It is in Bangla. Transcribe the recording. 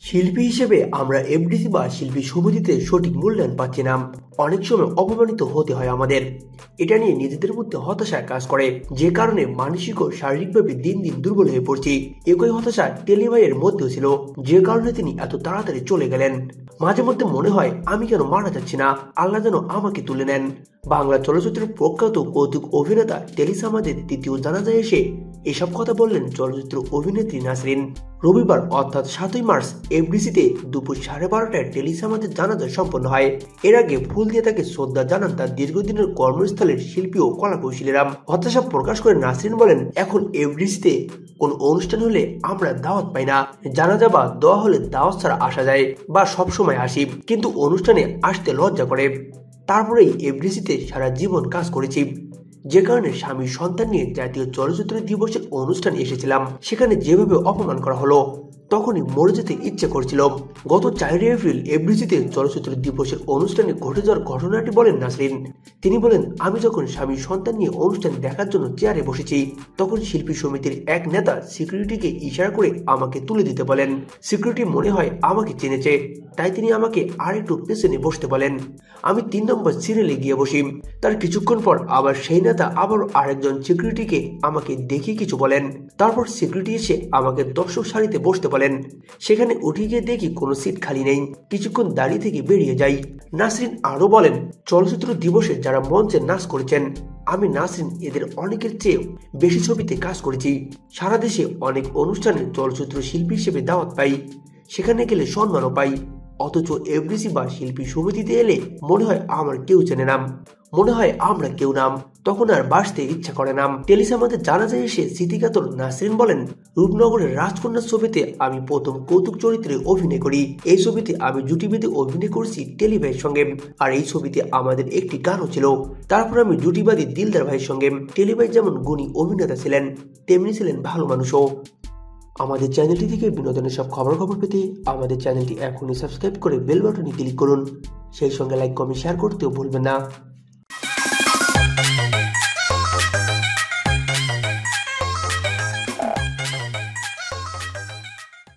শিল্পী হিসেবে আমরা এফডিসি বা শিল্পী সমিতিতে সঠিক মূল্যায়ন পাচ্ছি না। অনেক সময় অপমানিত হতে হয় আমাদের। এটা নিয়ে নিজেদের মধ্যে হতাশায় কাজ করে, যে কারণে মানসিক ও শারীরিকভাবে দিন দিন দুর্বল হয়ে পড়ছি। একই হতাশা টেলি ভাইয়ের মধ্যেও ছিল, যে কারণে তিনি এত তাড়াতাড়ি চলে গেলেন। মাঝে মধ্যে মনে হয় আমি কেন মারা যাচ্ছি না, আল্লাহ যেন আমাকে তুলে নেন। বাংলা চলচ্চিত্রের প্রখ্যাত কৌতুক অভিনেতা টেলি সামাদের তৃতীয় জানাজায় এসে এসব কথা বললেন চলচ্চিত্র অভিনেত্রী নাসরিন। রবিবার অর্থাৎ 7ই মার্চ এফডিসিতে দুপুর 12:30টায় টেলি সামাদের জানাজা সম্পন্ন হয়। এর আগে ফুল দিয়ে তাকে শ্রদ্ধা জানান তার দীর্ঘদিনের কর্মস্থলের শিল্পী ও কলাকৌশলীরা। হতাশা প্রকাশ করে নাসরিন বলেন, এখন এফডিসিতে কোন অনুষ্ঠান হলে আমরা দাওয়াত পাই না। জানাজা বা দোয়া হলে দাওয়াত ছাড়া আসা যায় বা সবসময় আসি, কিন্তু অনুষ্ঠানে আসতে লজ্জা করে। তারপরেই এফডিসিতে সারা জীবন কাজ করেছি, যে কারণে স্বামী সন্তান নিয়ে জাতীয় চলচ্চিত্র দিবসের অনুষ্ঠানে এসেছিলাম। সেখানে যেভাবে অপমান করা হলো, তখনই মরে যেতে ইচ্ছে করছিল। গত 4 এপ্রিল এফডিসিতে চলচ্চিত্র দিবসের অনুষ্ঠানে ঘটে যাওয়ার ঘটনাটি বলেন নাসরিন। তিনি বলেন, আমি যখন স্বামী সন্তান নিয়ে অনুষ্ঠান দেখার জন্য চেয়ারে বসেছি, তখন শিল্পী সমিতির এক নেতা সিকিউরিটিকে ইশারা করে আমাকে তুলে দিতে বলেন। সিকিউরিটি মনে হয় আমাকে চিনেছে, তাই তিনি আমাকে আরেকটু পেছনে বসতে বলেন। আমি 3 নম্বর সিরিয়ালে গিয়ে বসি। তার কিছুক্ষণ পর আবার সেই নেতা আবার আরেকজন সিকিউরিটিকে আমাকে দেখিয়ে কিছু বলেন। তারপর সিকিউরিটি এসে আমাকে দর্শক সারিতে বসতে বলেন। সেখানে উঠে গিয়ে দেখি কোনো সিট খালি নেই। কিছুক্ষণ দাঁড়িয়ে থেকে বেরিয়ে যাই। নাসরিন আরো বলেন, চলচ্চিত্র দিবসে যারা মঞ্চে নাচ করেছেন, আমি নাসরিন এদের অনেকের চেয়ে বেশি ছবিতে কাজ করেছি। সারা দেশে অনেক অনুষ্ঠানে চলচ্চিত্র শিল্পী হিসেবে দাওয়াত পাই, সেখানে গেলে সম্মানও পাই। অথচ এফডিসি বা শিল্পী সমিতিতে এলে মনে হয় আমার কেউ চেনে নাম, মনে হয় আমরা কেউ নাম, তখন আর বাঁচতে ইচ্ছা করে নাম। টেলি সামাদের জানাজায় এসে স্মৃতিকাতর নাসরিন বলেন, রূপনগরের রাজকন্যা ছবিতে আমি প্রথম কৌতুক চরিত্রে অভিনয় করি। এই ছবিতে আমি জুটি বেঁধে অভিনয় করেছি টেলি ভাইয়ের সঙ্গে, আর এই ছবিতে আমাদের একটি গানও ছিল। তারপর আমি জুটি বাঁধি দিলদার ভাইয়ের সঙ্গে। টেলি ভাই যেমন গুণী অভিনেতা ছিলেন, তেমনি ছিলেন ভালো মানুষও। আমাদের চ্যানেলটি থেকে বিনোদনের সব খবর পেতে আমাদের চ্যানেলটি এখনই সাবস্ক্রাইব করে বেল বাটনে ক্লিক করুন। সেই সঙ্গে লাইক, কমেন্ট, শেয়ার করতেও ভুলবেন না।